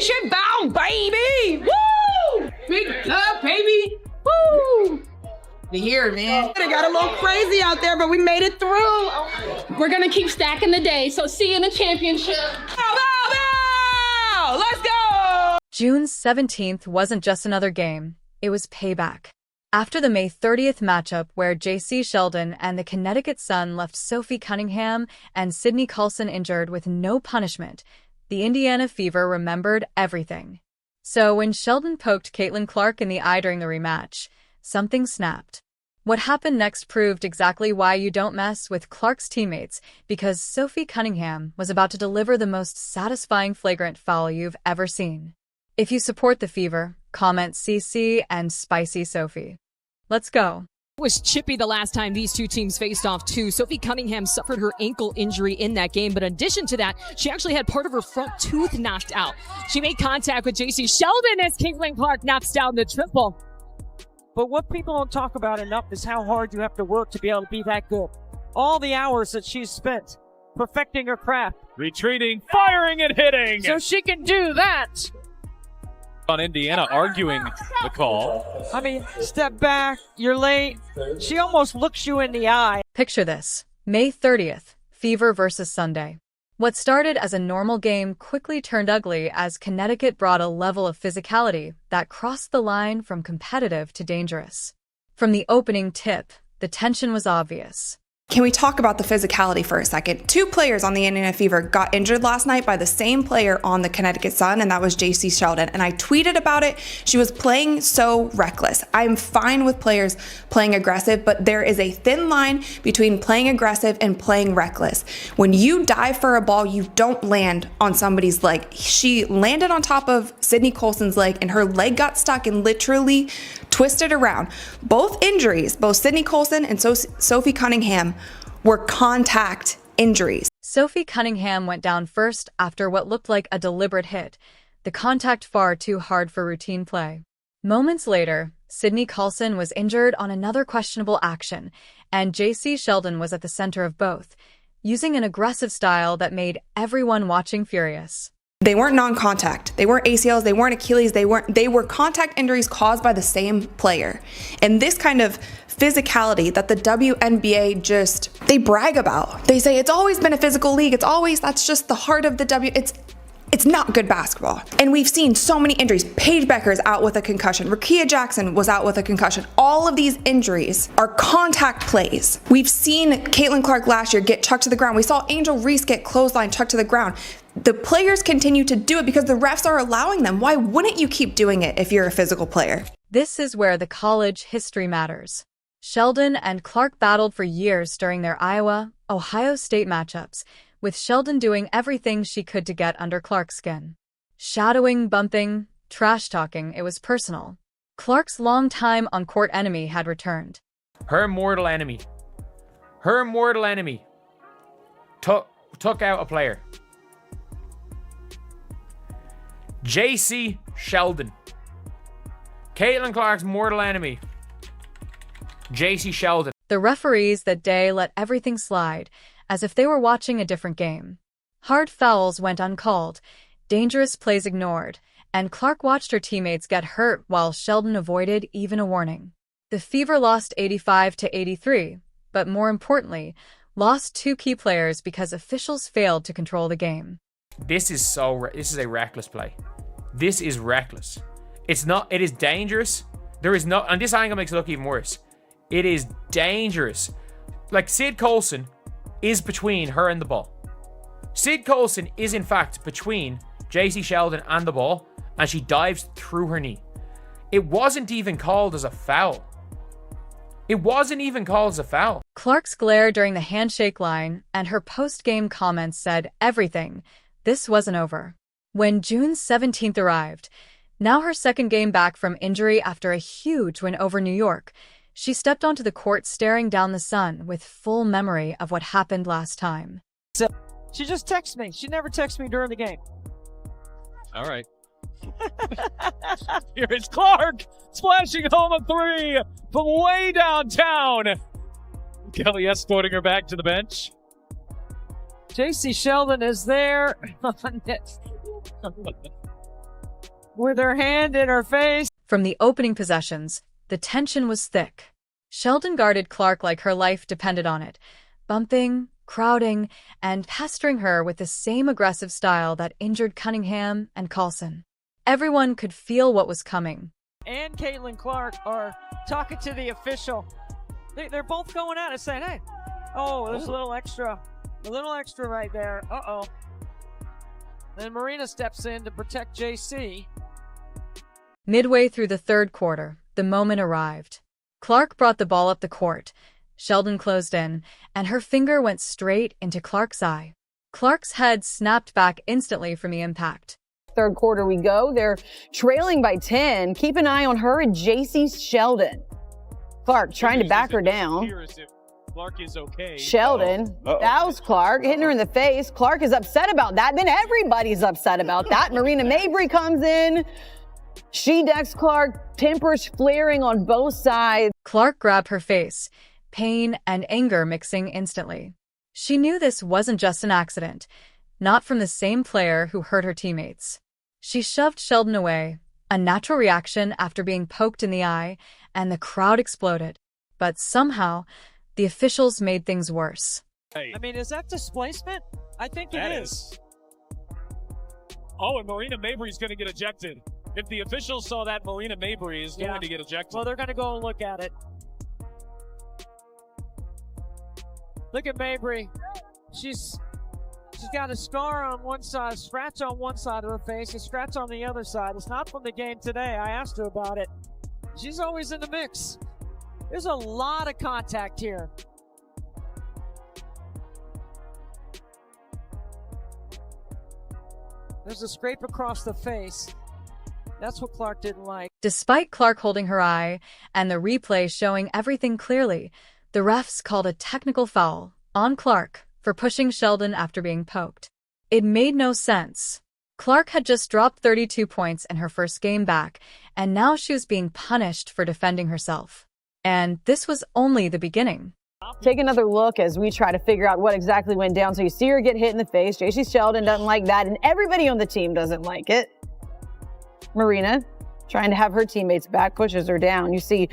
championship bound, baby! Woo! Big love, baby! Woo! Here, man. It got a little crazy out there, but we made it through. We're gonna keep stacking the day, so see you in the championship. Bow! Let's go! June 17th wasn't just another game, it was payback. After the May 30th matchup where Jacy Sheldon and the Connecticut Sun left Sophie Cunningham and Sydney Colson injured with no punishment, the Indiana Fever remembered everything. So when Sheldon poked Caitlin Clark in the eye during the rematch, something snapped. What happened next proved exactly why you don't mess with Clark's teammates, because Sophie Cunningham was about to deliver the most satisfying flagrant foul you've ever seen. If you support the Fever, comment CC and Spicy Sophie. Let's go. It was chippy the last time these two teams faced off too. Sophie Cunningham suffered her ankle injury in that game, but in addition to that, she actually had part of her front tooth knocked out. She made contact with Jacy Sheldon as Caitlin Clark knocks down the triple. But what people don't talk about enough is how hard you have to work to be able to be that good. All the hours that she's spent perfecting her craft. Retreating, firing, and hitting. So she can do that. On Indiana arguing the call. I mean, step back, you're late. She almost looks you in the eye. Picture this. May 30th, Fever versus Sunday. What started as a normal game quickly turned ugly as Connecticut brought a level of physicality that crossed the line from competitive to dangerous. From the opening tip, the tension was obvious. Can we talk about the physicality for a second? 2 players on the Indiana Fever got injured last night by the same player on the Connecticut Sun, and that was Jacy Sheldon. And I tweeted about it. She was playing so reckless. I'm fine with players playing aggressive, but there is a thin line between playing aggressive and playing reckless. When you dive for a ball, you don't land on somebody's leg. She landed on top of Sydney Colson's leg, and her leg got stuck and literally twisted around. Both injuries, both Sydney Colson and Sophie Cunningham, were contact injuries. Sophie Cunningham went down first after what looked like a deliberate hit, the contact far too hard for routine play. Moments later, Sydney Colson was injured on another questionable action, and Jacy Sheldon was at the center of both, using an aggressive style that made everyone watching furious. They weren't non-contact. They weren't ACLs. They weren't Achilles. They were contact injuries caused by the same player. And this kind of physicality that the wnba they brag about. They say it's always been a physical league. That's just the heart of the It's not good basketball. And we've seen so many injuries. Paige Becker's out with a concussion. Rakia Jackson was out with a concussion. All of these injuries are contact plays. We've seen Caitlin Clark last year get chucked to the ground. We saw Angel Reese get clothesline chucked to the ground. The players continue to do it because the refs are allowing them. Why wouldn't you keep doing it if you're a physical player? This is where the college history matters. Sheldon and Clark battled for years during their Iowa, Ohio State matchups, with Sheldon doing everything she could to get under Clark's skin. Shadowing, bumping, trash-talking, it was personal. Clark's longtime on-court enemy had returned. Her mortal enemy took out a player. Jacy Sheldon. Caitlin Clark's mortal enemy. Jacy Sheldon. The referees that day let everything slide, as if they were watching a different game. Hard fouls went uncalled, dangerous plays ignored, and Clark watched her teammates get hurt while Sheldon avoided even a warning. The Fever lost 85-83, but more importantly, lost 2 key players because officials failed to control the game. This is a reckless play. This is reckless. It is dangerous. And this angle makes it look even worse. It is dangerous. Like, Sid Colson is between her and the ball. Sid Colson is in fact between Jacy Sheldon and the ball, and she dives through her knee. It wasn't even called as a foul. Clark's glare during the handshake line and her post-game comments said everything. This wasn't over. When June 17th arrived, now her second game back from injury after a huge win over New York, she stepped onto the court staring down the sun with full memory of what happened last time. So she just texts me. She never texts me during the game. All right. Here is Clark splashing home a 3 from way downtown. Kelly escorting her back to the bench. Jacy Sheldon is there. with her hand in her face. From the opening possessions, the tension was thick. Sheldon guarded Clark like her life depended on it, bumping, crowding, and pestering her with the same aggressive style that injured Cunningham and Coulson. Everyone could feel what was coming. And Caitlin Clark are talking to the official. They're both going at it saying, hey, oh, there's a little extra right there. Uh-oh. Then Marina steps in to protect JC. Midway through the third quarter, the moment arrived. Clark brought the ball up the court. Sheldon closed in, and her finger went straight into Clark's eye. Clark's head snapped back instantly from the impact. Third quarter we go. They're trailing by 10. Keep an eye on her and Jacy Sheldon. Clark trying to back her down. Clark is okay. Sheldon, that was Clark, hitting her in the face. Clark is upset about that. Then everybody's upset about that. Marina Mabrey comes in. She decks Clark, tempers flaring on both sides. Clark grabbed her face, pain and anger mixing instantly. She knew this wasn't just an accident, not from the same player who hurt her teammates. She shoved Sheldon away, a natural reaction after being poked in the eye, and the crowd exploded. But somehow, the officials made things worse. I mean, is that displacement? I think it is. Oh, and Marina Mabrey's going to get ejected. If the officials saw that, Marina Mabrey is going to get ejected. Well, they're going to go and look at it. Look at Mabrey. She's got a scar on one side, a scratch on one side of her face, a scratch on the other side. It's not from the game today. I asked her about it. She's always in the mix. There's a lot of contact here. There's a scrape across the face. That's what Clark didn't like. Despite Clark holding her eye and the replay showing everything clearly, the refs called a technical foul on Clark for pushing Sheldon after being poked. It made no sense. Clark had just dropped 32 points in her first game back, and now she was being punished for defending herself. And this was only the beginning. Take another look as we try to figure out what exactly went down. So you see her get hit in the face. Jacy Sheldon doesn't like that, and everybody on the team doesn't like it. Marina, trying to have her teammates back, pushes her down. You see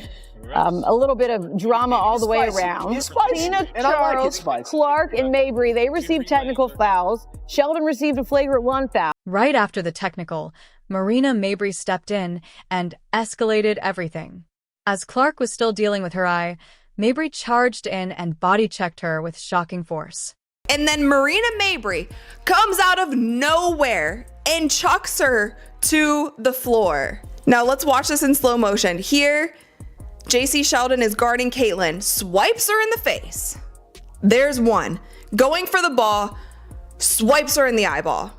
a little bit of drama all the way around. Tina, Charles, Clark, and Mabrey, they received technical fouls. Sheldon received a flagrant 1 foul. Right after the technical, Marina Mabrey stepped in and escalated everything. As Clark was still dealing with her eye, Mabrey charged in and body-checked her with shocking force. And then Marina Mabrey comes out of nowhere and chucks her to the floor. Now let's watch this in slow motion. Here, Jacy Sheldon is guarding Caitlin, swipes her in the face. There's one. Going for the ball, swipes her in the eyeball.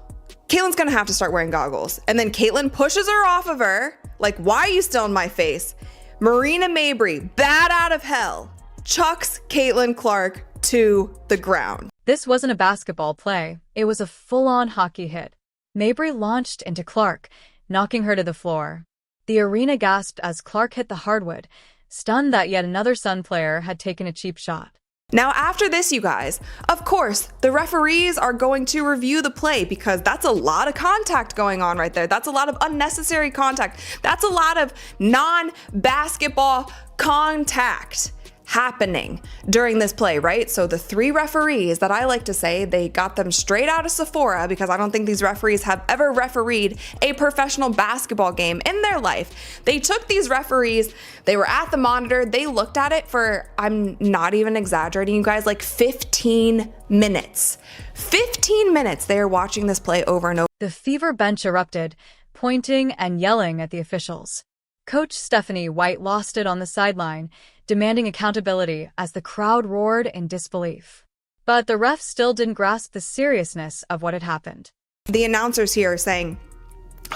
Caitlin's gonna have to start wearing goggles. And then Caitlin pushes her off of her, like, why are you still in my face? Marina Mabrey, bad out of hell, chucks Caitlin Clark to the ground. This wasn't a basketball play. It was a full-on hockey hit. Mabrey launched into Clark, knocking her to the floor. The arena gasped as Clark hit the hardwood, stunned that yet another Sun player had taken a cheap shot. Now after this, you guys, of course, the referees are going to review the play because that's a lot of contact going on right there. That's a lot of unnecessary contact. That's a lot of non-basketball contact happening during this play, right? So the 3 referees that I like to say, they got them straight out of Sephora because I don't think these referees have ever refereed a professional basketball game in their life. They took these referees, they were at the monitor, they looked at it for, I'm not even exaggerating, you guys, like 15 minutes. 15 minutes they are watching this play over and over. The Fever bench erupted, pointing and yelling at the officials. Coach Stephanie White lost it on the sideline, demanding accountability as the crowd roared in disbelief. But the refs still didn't grasp the seriousness of what had happened. The announcers here are saying,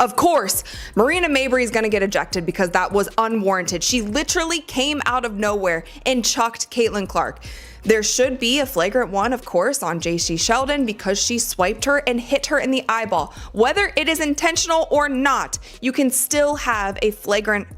of course, Marina Mabrey is going to get ejected because that was unwarranted. She literally came out of nowhere and chucked Caitlin Clark. There should be a flagrant 1, of course, on Jacy Sheldon because she swiped her and hit her in the eyeball. Whether it is intentional or not, you can still have a flagrant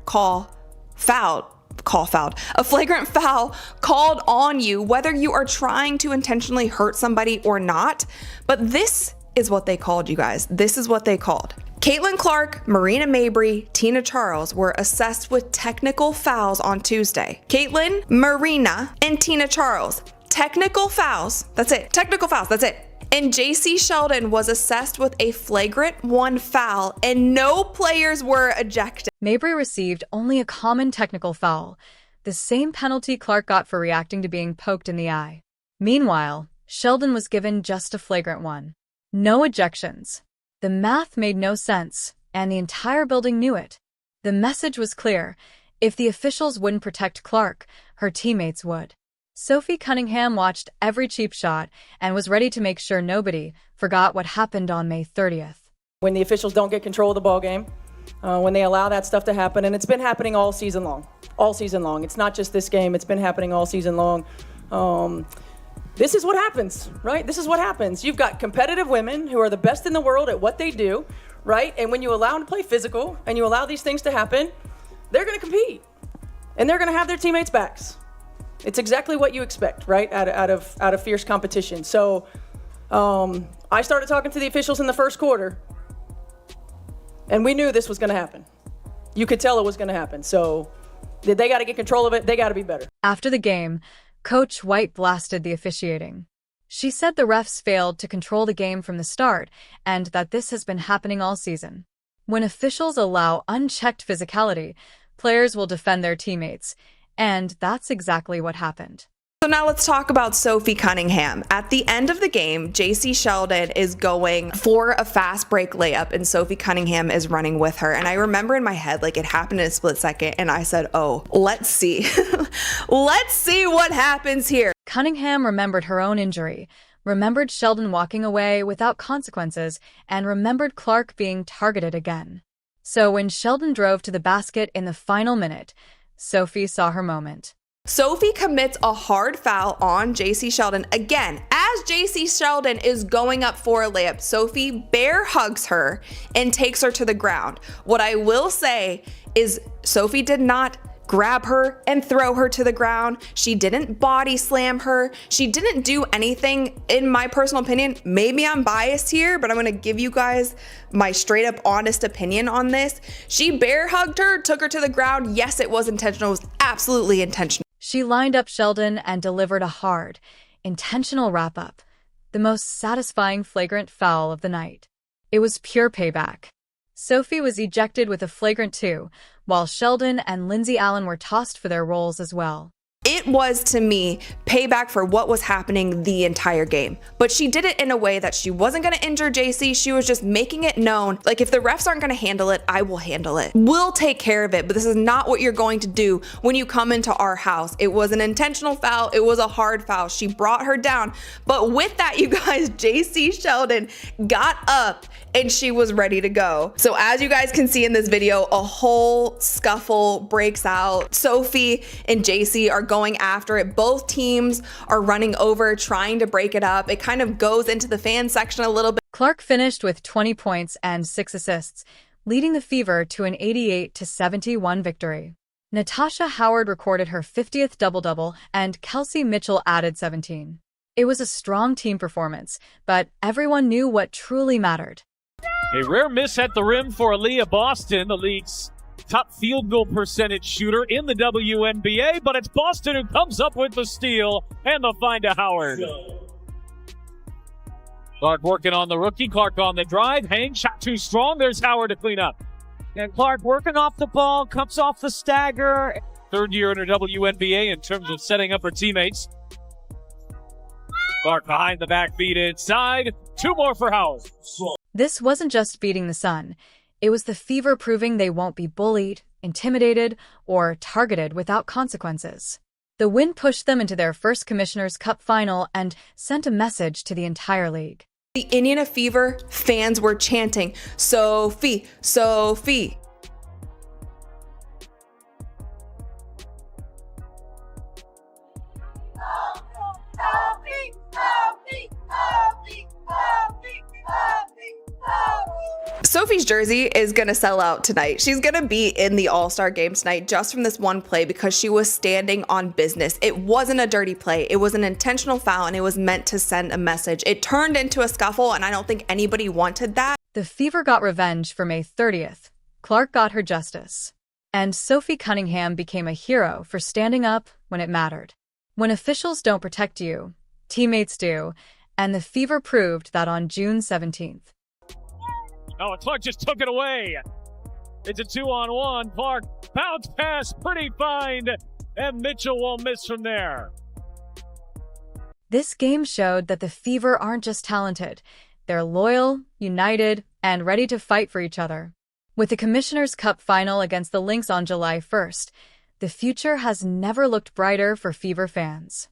a flagrant foul called on you, whether you are trying to intentionally hurt somebody or not. But this is what they called, you guys. This is what they called. Caitlin Clark, Marina Mabrey, Tina Charles were assessed with technical fouls on Tuesday. Caitlin, Marina, and Tina Charles. Technical fouls. That's it. Technical fouls. That's it. And Jacy Sheldon was assessed with a flagrant 1 foul, and no players were ejected. Mabrey received only a common technical foul, the same penalty Clark got for reacting to being poked in the eye. Meanwhile, Sheldon was given just a flagrant 1. No ejections. The math made no sense, and the entire building knew it. The message was clear. If the officials wouldn't protect Clark, her teammates would. Sophie Cunningham watched every cheap shot and was ready to make sure nobody forgot what happened on May 30th. When the officials don't get control of the ball game, when they allow that stuff to happen, and it's been happening all season long. All season long. It's not just this game, it's been happening all season long. This is what happens, right? This is what happens. You've got competitive women who are the best in the world at what they do, right? And when you allow them to play physical and you allow these things to happen, they're going to compete and they're going to have their teammates' backs. It's exactly what you expect, right? Out of fierce competition. So I started talking to the officials in the first quarter, and we knew this was going to happen. You could tell it was going to happen. So they got to get control of it. They got to be better. After the game, Coach White blasted the officiating. She said the refs failed to control the game from the start and that this has been happening all season. When officials allow unchecked physicality, players will defend their teammates, and that's exactly what happened. So now let's talk about Sophie Cunningham. At the end of the game, Jacy Sheldon is going for a fast break layup and Sophie Cunningham is running with her. And I remember in my head, like it happened in a split second and I said, oh, let's see. Let's see what happens here. Cunningham remembered her own injury, remembered Sheldon walking away without consequences, and remembered Clark being targeted again. So when Sheldon drove to the basket in the final minute, Sophie saw her moment. Sophie commits a hard foul on Jacy Sheldon. Again, as Jacy Sheldon is going up for a layup, Sophie bear hugs her and takes her to the ground. What I will say is Sophie did not grab her and throw her to the ground. She didn't body slam her. She didn't do anything, in my personal opinion. Maybe I'm biased here, but I'm gonna give you guys my straight up honest opinion on this. She bear hugged her, took her to the ground. Yes, it was intentional. It was absolutely intentional. She lined up Sheldon and delivered a hard, intentional wrap-up, the most satisfying flagrant foul of the night. It was pure payback. Sophie was ejected with a flagrant 2, while Sheldon and Lindsay Allen were tossed for their roles as well. It was, to me, payback for what was happening the entire game. But she did it in a way that she wasn't going to injure Jacy. She was just making it known, like, if the refs aren't going to handle it, I will handle it. We'll take care of it, but this is not what you're going to do when you come into our house. It was an intentional foul. It was a hard foul. She brought her down. But with that, you guys, Jacy Sheldon got up and she was ready to go. So as you guys can see in this video, a whole scuffle breaks out. Sophie and Jacy are going after it. Both teams are running over, trying to break it up. It kind of goes into the fan section a little bit. Clark finished with 20 points and 6 assists, leading the Fever to an 88-71 victory. Natasha Howard recorded her 50th double-double, and Kelsey Mitchell added 17. It was a strong team performance, but everyone knew what truly mattered. A rare miss at the rim for Aaliyah Boston, the league's top field goal percentage shooter in the WNBA, but it's Boston who comes up with the steal and the find to Howard. Clark working on the rookie. Clark on the drive. Hang, shot too strong. There's Howard to clean up. And Clark working off the ball, comes off the stagger. Third year in her WNBA in terms of setting up her teammates. Clark behind the back, feed inside. 2 more for Howard. This wasn't just beating the Sun. It was the Fever proving they won't be bullied, intimidated, or targeted without consequences. The win pushed them into their first Commissioner's Cup final and sent a message to the entire league. The Indiana Fever fans were chanting, "Sophie, Sophie." Sophie's jersey is going to sell out tonight. She's going to be in the All-Star game tonight just from this one play because she was standing on business. It wasn't a dirty play. It was an intentional foul and it was meant to send a message. It turned into a scuffle and I don't think anybody wanted that. The Fever got revenge for May 30th. Clark got her justice. And Sophie Cunningham became a hero for standing up when it mattered. When officials don't protect you, teammates do, and the Fever proved that on June 17th. Oh, and Clark just took it away. It's a 2-on-1. Clark, bounce pass, pretty find, and Mitchell won't miss from there. This game showed that the Fever aren't just talented. They're loyal, united, and ready to fight for each other. With the Commissioner's Cup final against the Lynx on July 1st, the future has never looked brighter for Fever fans.